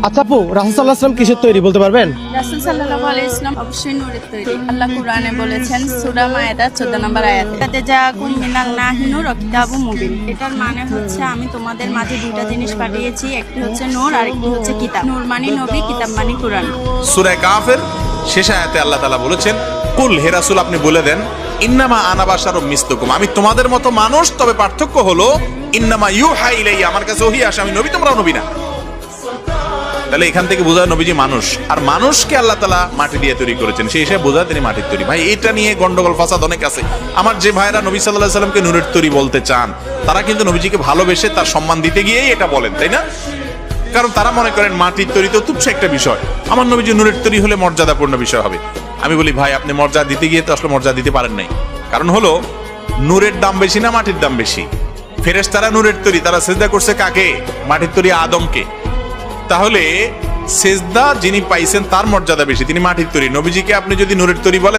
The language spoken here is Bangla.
আচ্ছা আপু, রাসূল সাল্লাল্লাহু আলাইহি ওয়াসাল্লাম কিসের তৈরি বলতে পারবেন? রাসূল সাল্লাল্লাহু আলাইহি ওয়াসাল্লাম অবশ্যই নূরের তৈরি। আল্লাহ কুরআনে বলেছেন সূরা মায়েদা 14 নম্বর আয়াতে, তাতে জাআকুম মিনাল্লাহি নূর ওয়া কিতাবুম মুবিন। এটার মানে হচ্ছে আমি তোমাদের মাঝে দুইটা জিনিস পাঠিয়েছি, একটি হচ্ছে নূর আর একটি হচ্ছে কিতাব। নূর মানে নবী, কিতাব মানে কুরআন। সূরা কাফের শেষ আয়াতে আল্লাহ তাআলা বলেছেন, কুল হে রাসূল আপনি বলে দেন, ইন্নামা আনা বাশারুম মিসলুকুম, আমি তোমাদের মতো মানুষ, তবে পার্থক্য হলো ইন্নামা ইউহা ইলাইয়া, আমার কাছে ওহী আসে, আমি নবী তোমরাও নবী না। তাহলে এখান থেকে বোঝা নবীজি মানুষ, আর মানুষকে আল্লাহ তাআলা মাটি দিয়ে তৈরি করেছেন, সেই হিসেবে বোঝা তিনি মাটির তৈরি। ভাই এটা নিয়ে গন্ডগোল ফাসাদ অনেক আছে। আমার যে ভাইরা নবী সাল্লাল্লাহু আলাইহি সাল্লামকে নূরের তৈরি বলতে চান, তারা কিন্তু নবীজিকে ভালোবেসে তার সম্মান দিতে গিয়েই এটা বলেন, তাই না? কারণ তারা মনে করেন মাটির তৈরি তো তুচ্ছ একটা বিষয়, আমার নবীজি নূরের তৈরি হলে মর্যাদাপূর্ণ বিষয় হবে। আমি বলি ভাই, আপনি মর্যাদা দিতে গিয়ে তো আসলে মর্যাদা দিতে পারেন নাই। কারণ হলো নূরের দাম বেশি না মাটির দাম বেশি? ফেরেশতারা নূরের তৈরি, তারা সিজদা করছে কাকে? মাটির তৈরি আদমকে। তাহলে সেজদা যিনি পাইছেন তার মর্যাদা বেশি, তিনি মাটির তৈরি। নবীজিকে আপনি যদি নূরের তৈরি বলেন